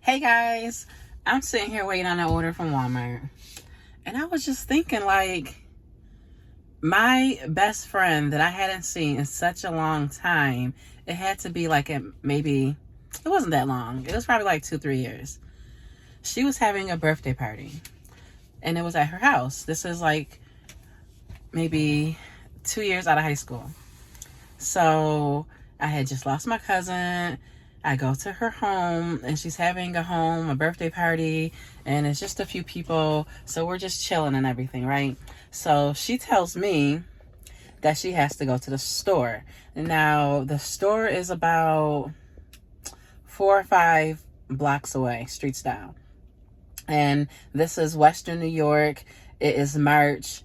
Hey guys, I'm sitting here waiting on an order from Walmart. And I was just thinking, like, my best friend that I hadn't seen in such a long time, it had to be like maybe, it wasn't that long. It was probably like 2-3 years. She was having a birthday party and it was at her house. This is like maybe 2 years out of high school. So I had just lost my cousin. I go to her home and she's having a birthday party, and it's just a few people. So we're just chilling and everything, right? So she tells me that she has to go to the store. Now, the store is about 4 or 5 blocks away, streets down. And this is Western New York. It is March.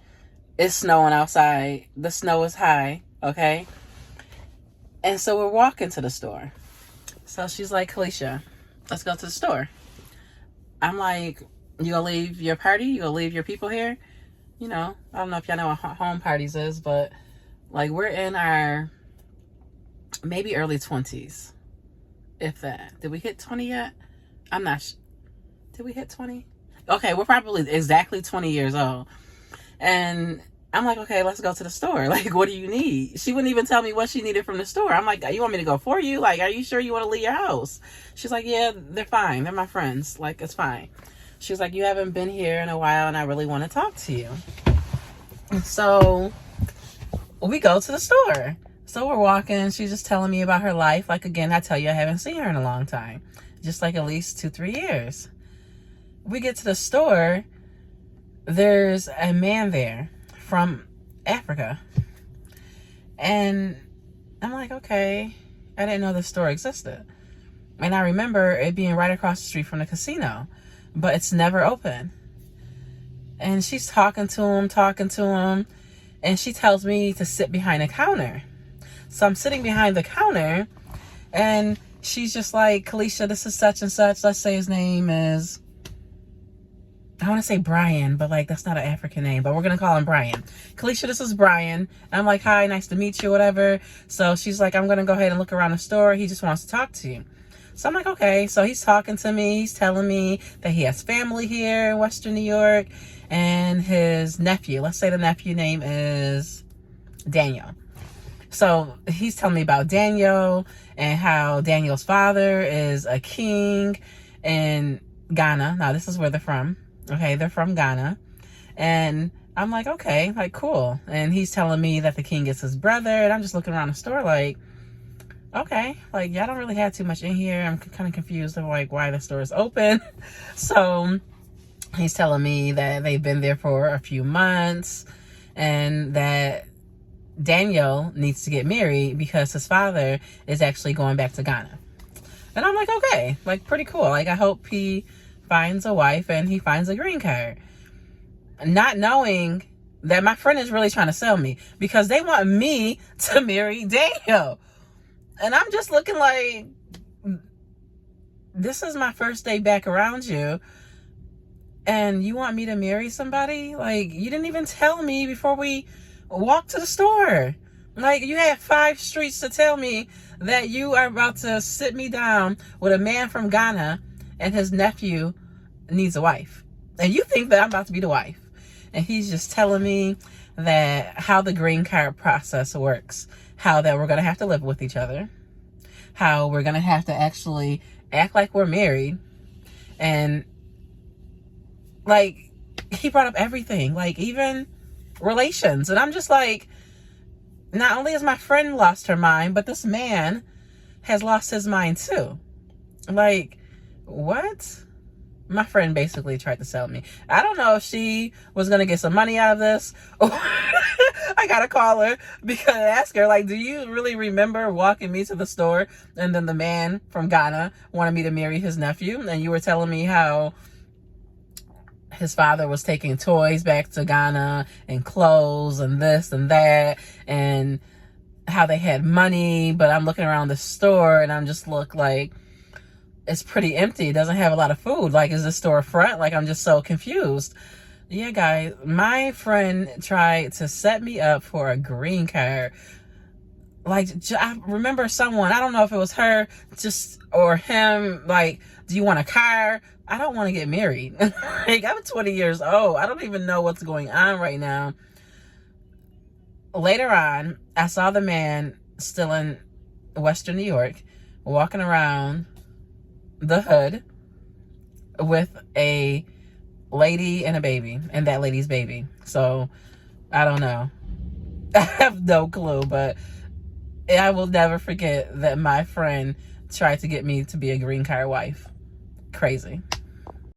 It's snowing outside. The snow is high, okay? And so we're walking to the store. So she's like, Kalisha, let's go to the store. I'm like, you gonna leave your party? You gonna leave your people here? You know, I don't know if y'all know what home parties is, but like we're in our maybe early 20s, if that. Did we hit 20 yet? I'm not Did we hit 20? Okay, we're probably exactly 20 years old. And I'm like, okay, let's go to the store. Like, what do you need? She wouldn't even tell me what she needed from the store. I'm like, you want me to go for you? Like, are you sure you want to leave your house? She's like, yeah, they're fine. They're my friends. Like, it's fine. She's like, you haven't been here in a while and I really want to talk to you. So we go to the store. So we're walking. She's just telling me about her life. Like, again, I tell you, I haven't seen her in a long time. Just like at least 2-3 years. We get to the store. There's a man there from Africa. And I'm like, okay, I didn't know this store existed. And I remember it being right across the street from the casino, but it's never open. And she's talking to him, and she tells me to sit behind a counter. So I'm sitting behind the counter, and she's just like, Kalisha, this is such and such. Let's say his name is, I want to say Brian, but like that's not an African name, but we're going to call him Brian. Kalisha, this is Brian. And I'm like, hi, nice to meet you, whatever. So she's like, I'm going to go ahead and look around the store. He just wants to talk to you. So I'm like, okay. So he's talking to me. He's telling me that he has family here in Western New York, and his nephew, let's say the nephew name is Daniel. So he's telling me about Daniel and how Daniel's father is a king in Ghana. Now, this is where they're from. Okay, they're from Ghana. And I'm like, okay, like, cool. And he's telling me that the king is his brother. And I'm just looking around the store like, okay, like, y'all don't really have too much in here. I'm kind of confused of, like, why the store is open. So he's telling me that they've been there for a few months and that Daniel needs to get married because his father is actually going back to Ghana. And I'm like, okay, like, pretty cool. Like, I hope he finds a wife and he finds a green card. Not knowing that my friend is really trying to sell me because they want me to marry Daniel. And I'm just looking like, this is my first day back around you, and you want me to marry somebody? Like, you didn't even tell me before we walked to the store. Like, you had 5 streets to tell me that you are about to sit me down with a man from Ghana and his nephew needs a wife. And you think that I'm about to be the wife. And he's just telling me that how the green card process works, how that we're going to have to live with each other, how we're going to have to actually act like we're married. And like, he brought up everything, like even relations. And I'm just like, not only has my friend lost her mind, but this man has lost his mind too. Like, what? My friend basically tried to sell me. I don't know if she was going to get some money out of this. I got to call her because I asked her, like, do you really remember walking me to the store and then the man from Ghana wanted me to marry his nephew? And you were telling me how his father was taking toys back to Ghana and clothes and this and that, and how they had money. But I'm looking around the store and I'm just like, it's pretty empty. It doesn't have a lot of food. Like, is this store front? Like, I'm just so confused. Yeah, guys, my friend tried to set me up for a green card. Like, I remember someone, I don't know if it was her or him, like, Do you want a car? I don't want to get married. Like, I'm 20 years old. I don't even know what's going on right now. Later on, I saw the man still in Western New York walking around the hood with a lady and a baby, and that lady's baby. So I don't know. I have no clue, but I will never forget that my friend tried to get me to be a green card wife. Crazy.